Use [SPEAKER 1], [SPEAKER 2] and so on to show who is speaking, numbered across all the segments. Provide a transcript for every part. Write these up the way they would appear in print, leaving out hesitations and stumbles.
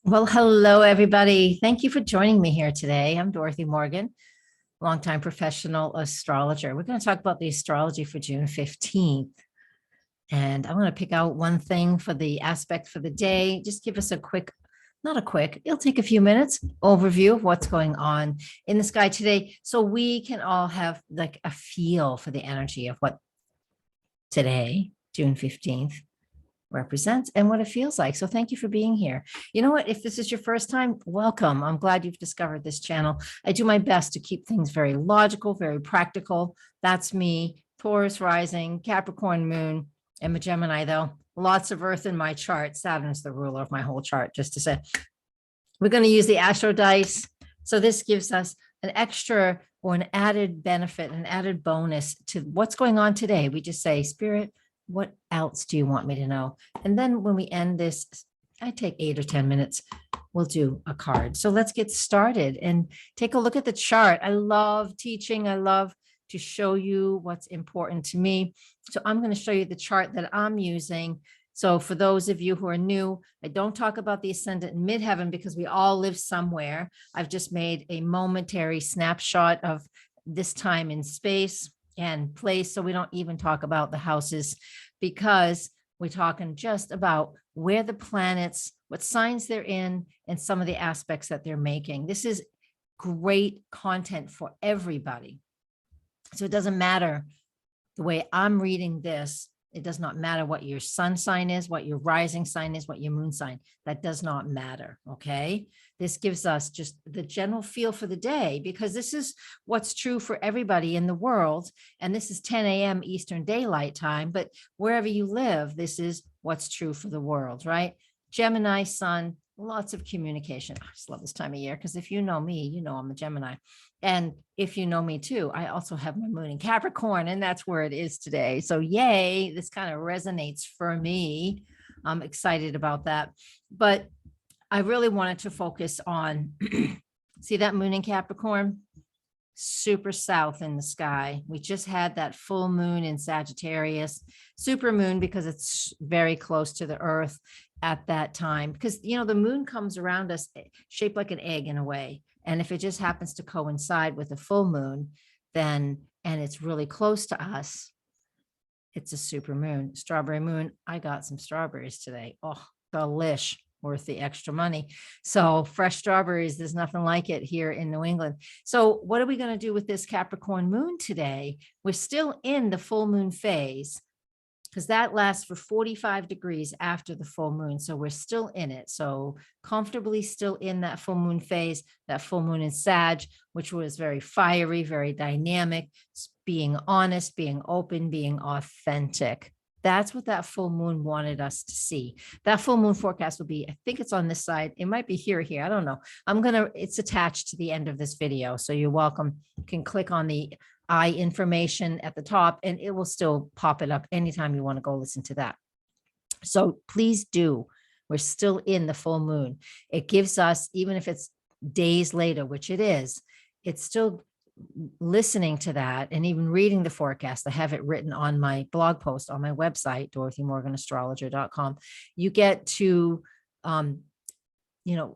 [SPEAKER 1] Well, hello, everybody. Thank you for joining me here today. I'm Dorothy Morgan, longtime professional astrologer. We're going to talk about the astrology for June 15th. And I'm going to pick out one thing for the aspect for the day. Just give us a quick, not a quick, it'll take a few minutes overview of what's going on in the sky today. So we can all have like a feel for the energy of what today, June 15th, represents and what it feels like. So thank you for being here. You know what? If this is your first time, welcome. I'm glad you've discovered this channel. I do my best to keep things very logical, very practical. That's me, Taurus rising, Capricorn moon, and a Gemini though. Lots of earth in my chart. Saturn is the ruler of my whole chart, just to say. We're going to use the Astro dice. So this gives us an extra or an added benefit, an added bonus to what's going on today. We just say, Spirit, what else do you want me to know? And then when we end this, I take 8 or 10 minutes, we'll do a card. So let's get started and take a look at the chart. I love teaching. I love to show you what's important to me. So I'm going to show you the chart that I'm using. So for those of you who are new, I don't talk about the ascendant in midheaven because we all live somewhere. I've just made a momentary snapshot of this time in space and place. So we don't even talk about the houses because we're talking just about where the planets, what signs they're in, and some of the aspects that they're making. This is great content for everybody. So it doesn't matter the way I'm reading this. It does not matter what your sun sign is, what your rising sign is, what your moon sign. That does not matter. Okay. This gives us just the general feel for the day because this is what's true for everybody in the world. And this is 10 a.m. Eastern Daylight Time. But wherever you live, this is what's true for the world, right? Gemini Sun, lots of communication. I just love this time of year because if you know me, you know I'm a Gemini. And if you know me too, I also have my moon in Capricorn, and that's where it is today. So yay, this kind of resonates for me. I'm excited about that. But I really wanted to focus on, see that moon in Capricorn? Super south in the sky. We just had that full moon in Sagittarius, super moon because it's very close to the earth at that time. Because, you know, the moon comes around us shaped like an egg in a way. And if it just happens to coincide with a full moon, then, and it's really close to us, it's a super moon. Strawberry moon. I got some strawberries today. Oh, delish, worth the extra money. So fresh strawberries, there's nothing like it here in New England. So what are we going to do with this Capricorn moon today? We're still in the full moon phase because that lasts for 45 degrees after the full moon. So we're still in it. So comfortably still in that full moon phase, that full moon in Sag, which was very fiery, very dynamic, being honest, being open, being authentic. That's what that full moon wanted us to see. That full moon forecast will be, I think it's on this side. It might be here or here. I don't know. It's attached to the end of this video. So you're welcome. You can click on the eye information at the top and it will still pop it up anytime you want to go listen to that. So please do. We're still in the full moon. It gives us, even if it's days later, which it is, it's still listening to that and even reading the forecast. I have it written on my blog post on my website, DorothyMorganAstrologer.com. You get to,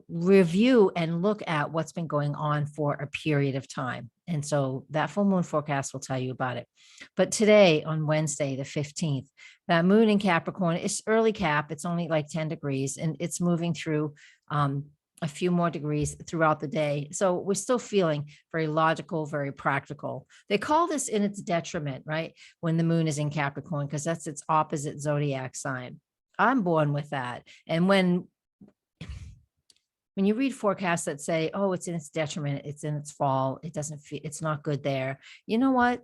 [SPEAKER 1] review and look at what's been going on for a period of time. And so that full moon forecast will tell you about it. But today on Wednesday, the 15th, that moon in Capricorn, it's early Cap. It's only like 10 degrees and it's moving through, a few more degrees throughout the day. So we're still feeling very logical, very practical. They call this in its detriment, right? When the moon is in Capricorn, because that's its opposite zodiac sign. I'm born with that. And when you read forecasts that say, oh, it's in its detriment, it's in its fall, it doesn't feel, it's not good there. You know what?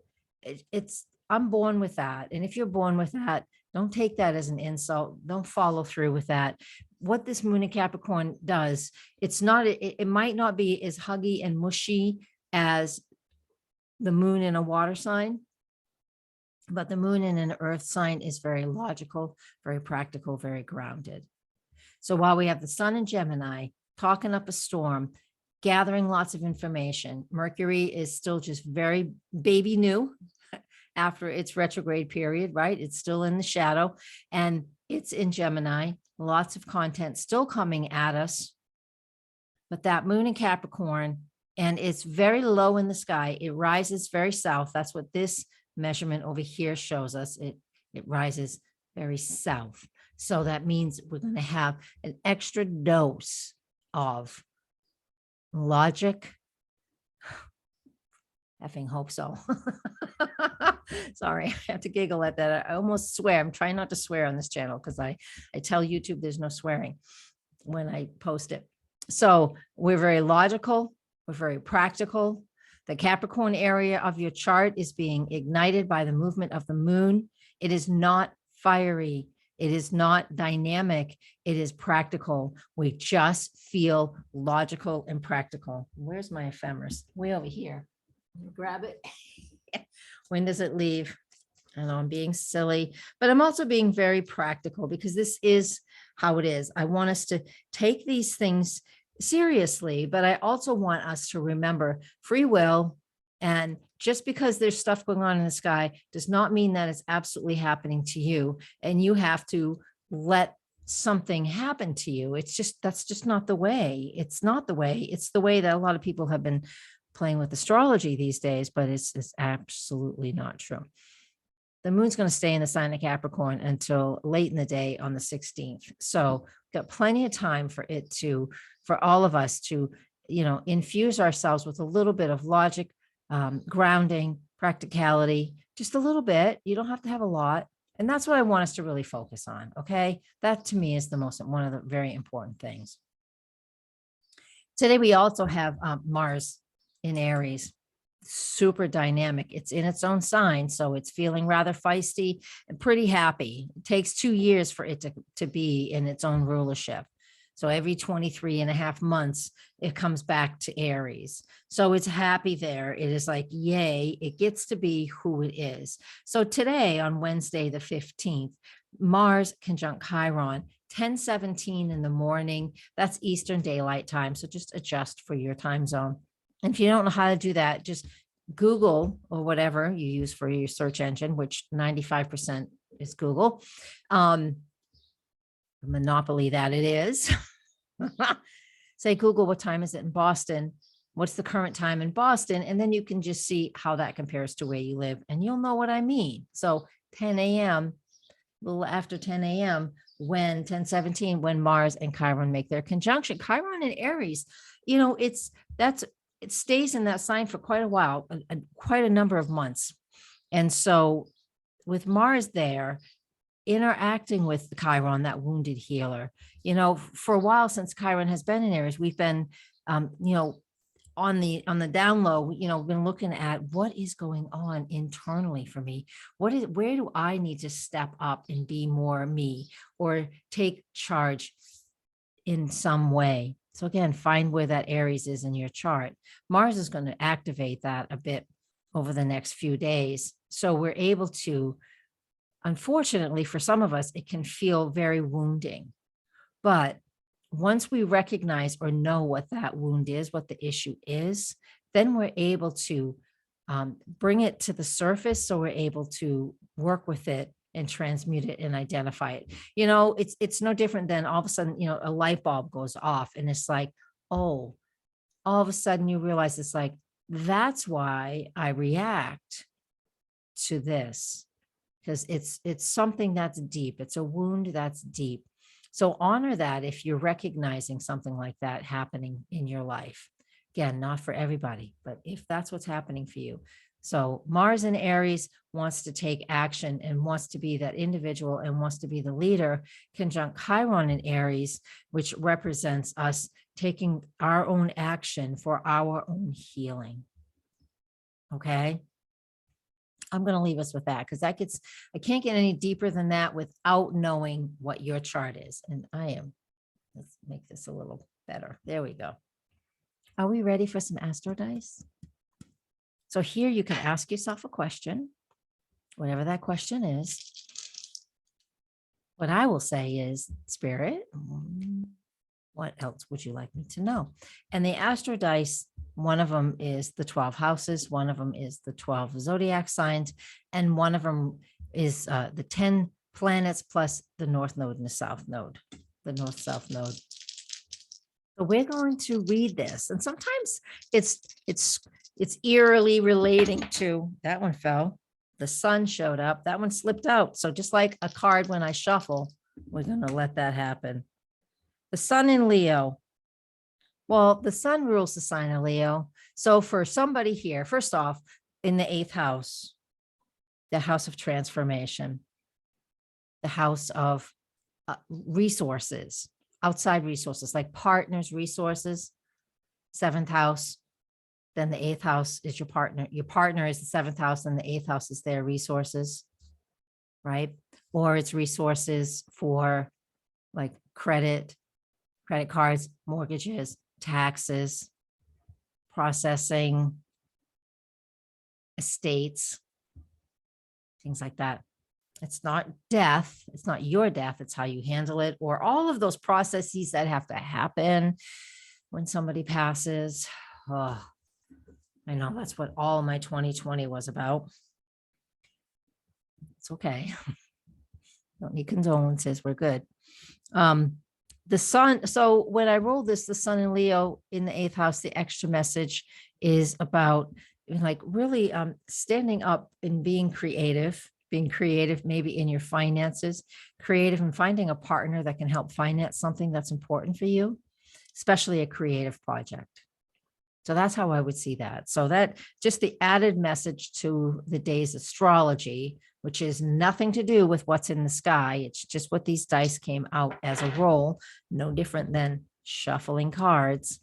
[SPEAKER 1] I'm born with that. And if you're born with that, don't take that as an insult. Don't follow through with that. What this moon in Capricorn does, it might not be as huggy and mushy as the moon in a water sign, but the moon in an earth sign is very logical, very practical, very grounded. So while we have the sun in Gemini talking up a storm, gathering lots of information, Mercury is still just very baby new after its retrograde period, right? It's still in the shadow and it's in Gemini. Lots of content still coming at us but that moon in Capricorn, and it's very low in the sky. It rises very south. That's what this measurement over here shows us. It rises very south. So that means we're going to have an extra dose of logic. Effing hope so. Sorry, I have to giggle at that. I almost swear. I'm trying not to swear on this channel because I tell YouTube there's no swearing when I post it. So we're very logical. We're very practical. The Capricorn area of your chart is being ignited by the movement of the moon. It is not fiery. It is not dynamic. It is practical. We just feel logical and practical. Where's my ephemeris? Way over here. Grab it. When does it leave? I know I'm being silly, but I'm also being very practical because this is how it is. I want us to take these things seriously, but I also want us to remember free will. And just because there's stuff going on in the sky does not mean that it's absolutely happening to you. And you have to let something happen to you. It's just, that's just not the way. It's not the way. It's the way that a lot of people have been playing with astrology these days, but it's absolutely not true. The moon's going to stay in the sign of Capricorn until late in the day on the 16th. So we've got plenty of time for it to, for all of us to, you know, infuse ourselves with a little bit of logic, grounding, practicality, just a little bit. You don't have to have a lot. And that's what I want us to really focus on. Okay. That to me is one of the very important things. Today, we also have Mars in Aries. Super dynamic. It's in its own sign, so it's feeling rather feisty and pretty happy. It takes 2 years for it to be in its own rulership. So every 23 and a half months, it comes back to Aries. So it's happy there. It is like, yay, it gets to be who it is. So today on Wednesday, the 15th, Mars conjunct Chiron, 10:17 in the morning. That's Eastern Daylight Time. So just adjust for your time zone. And if you don't know how to do that, just Google or whatever you use for your search engine, which 95% is Google. Monopoly that it is. Say, Google, what time is it in Boston? What's the current time in Boston? And then you can just see how that compares to where you live. And you'll know what I mean. So 10 a.m., a little after 10 a.m., when 10:17, when Mars and Chiron make their conjunction. Chiron and Aries, you know, it stays in that sign for quite a while, quite a number of months. And so with Mars there, interacting with Chiron, that wounded healer, you know, for a while since Chiron has been in Aries, we've been, you know, on the down low, you know, been looking at what is going on internally for me. Where do I need to step up and be more me or take charge in some way? So again, find where that Aries is in your chart. Mars is going to activate that a bit over the next few days. So we're able to, unfortunately, for some of us, it can feel very wounding. But once we recognize or know what that wound is, what the issue is, then we're able to bring it to the surface. So we're able to work with it and transmute it and identify it. You know, it's no different than all of a sudden, you know, a light bulb goes off and it's like, oh, all of a sudden you realize it's like, that's why I react to this, because it's something that's deep. It's a wound that's deep. So honor that if you're recognizing something like that happening in your life. Again, not for everybody, but if that's what's happening for you. So Mars in Aries wants to take action and wants to be that individual and wants to be the leader. Conjunct Chiron in Aries, which represents us taking our own action for our own healing. Okay. I'm going to leave us with that because I can't get any deeper than that without knowing what your chart is. And let's make this a little better. There we go. Are we ready for some Astro Dice? So here you can ask yourself a question, whatever that question is. What I will say is, Spirit, what else would you like me to know? And the Astro Dice, one of them is the 12 houses, one of them is the 12 zodiac signs, and one of them is the 10 planets plus the North Node and the South Node, the North-South Node. So we're going to read this, and sometimes it's it's it's eerily relating to that one fell. The sun showed up. That one slipped out. So just like a card when I shuffle, we're going to let that happen. The sun in Leo. Well, the sun rules the sign of Leo. So for somebody here, first off, in the eighth house, the house of transformation, the house of resources, outside resources like partners, resources, seventh house. Then the eighth house is your partner. Your partner is the seventh house, and the eighth house is their resources, right? Or it's resources for like credit cards, mortgages, taxes, processing, estates, things like that. It's not death. It's not your death. It's how you handle it, or all of those processes that have to happen when somebody passes. Oh, I know that's what all my 2020 was about. It's okay. Don't need condolences. We're good. The sun. So when I roll this, the sun in Leo in the eighth house, the extra message is about like really standing up and being creative maybe in your finances, creative and finding a partner that can help finance something that's important for you, especially a creative project. So that's how I would see that. So that just the added message to the day's astrology, which is nothing to do with what's in the sky. It's just what these dice came out as a roll, no different than shuffling cards.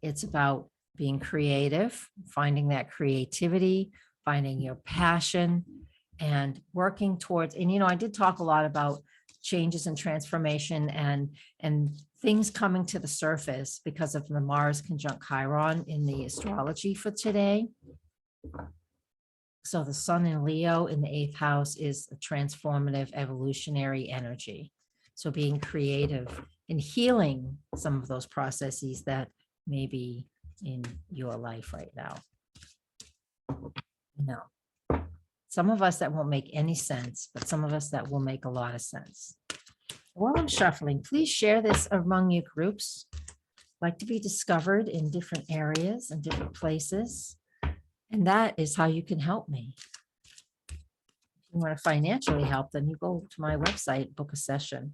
[SPEAKER 1] It's about being creative, finding that creativity, finding your passion, and working towards, and I did talk a lot about changes and transformation and things coming to the surface because of the Mars conjunct Chiron in the astrology for today. So the sun in Leo in the eighth house is a transformative evolutionary energy. So being creative and healing some of those processes that may be in your life right now. Some of us that won't make any sense, but some of us that will make a lot of sense. While I'm shuffling, please share this among your groups. Like to be discovered in different areas and different places. And that is how you can help me. If you want to financially help, then you go to my website, book a session,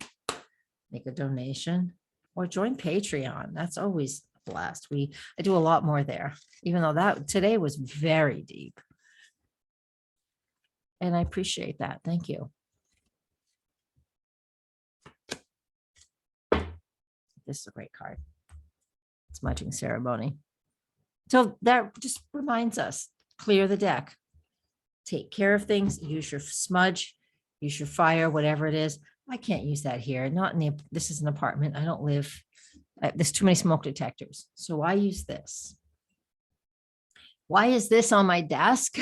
[SPEAKER 1] make a donation, or join Patreon. That's always a blast. I do a lot more there, even though that today was very deep. And I appreciate that. Thank you. This is a great card. Smudging ceremony. So that just reminds us, clear the deck, take care of things, use your smudge, use your fire, whatever it is. I can't use that here. Not in this is an apartment. I don't live, there's too many smoke detectors. So I use this. Why is this on my desk?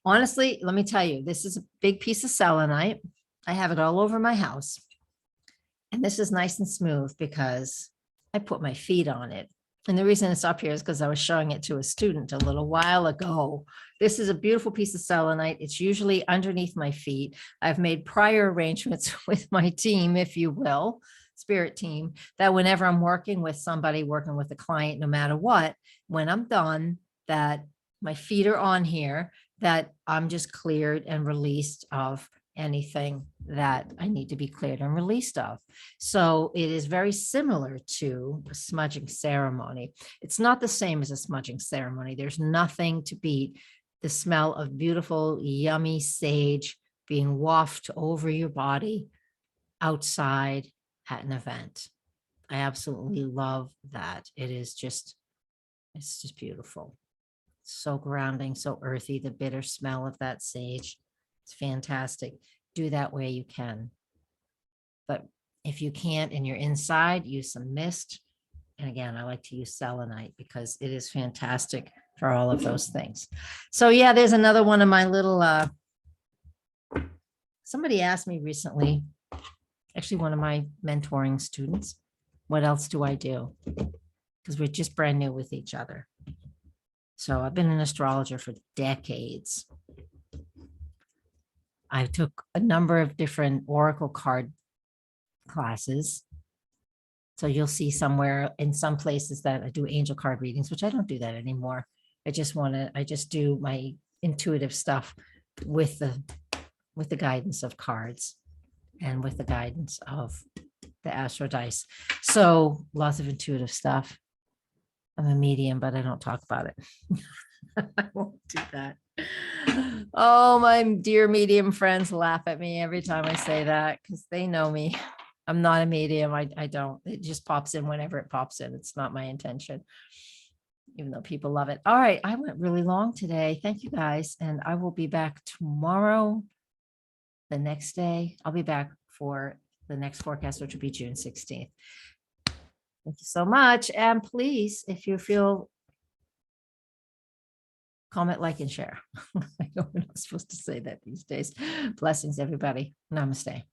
[SPEAKER 1] Honestly, let me tell you, this is a big piece of selenite. I have it all over my house. And this is nice and smooth because I put my feet on it. And the reason it's up here is because I was showing it to a student a little while ago. This is a beautiful piece of selenite. It's usually underneath my feet. I've made prior arrangements with my team, if you will, spirit team, that whenever I'm working with somebody, working with a client, no matter what, when I'm done, that my feet are on here, that I'm just cleared and released of anything that I need to be cleared and released of. So it is very similar to a smudging ceremony. It's not the same as a smudging ceremony. There's nothing to beat the smell of beautiful, yummy sage being wafted over your body outside at an event. I absolutely love that. It's just beautiful. So grounding, so earthy, the bitter smell of that sage. It's fantastic. Do that where you can. But if you can't and you're inside, use some mist. And again, I like to use selenite because it is fantastic for all of those things. So yeah, there's another one of my little, somebody asked me recently, actually one of my mentoring students, what else do I do? Because we're just brand new with each other. So I've been an astrologer for decades. I took a number of different oracle card classes. So you'll see somewhere in some places that I do angel card readings, which I don't do that anymore. I just do my intuitive stuff with the guidance of cards and with the guidance of the Astro Dice. So lots of intuitive stuff. I'm a medium, but I don't talk about it. I won't do that. Oh, my dear medium friends laugh at me every time I say that because they know me. I'm not a medium. I don't. It just pops in whenever it pops in. It's not my intention, even though people love it. All right. I went really long today. Thank you guys. And I will be back tomorrow. The next day, I'll be back for the next forecast, which will be June 16th. Thank you so much. And please, if you feel, comment, like, and share. I know we're not supposed to say that these days. Blessings, everybody. Namaste.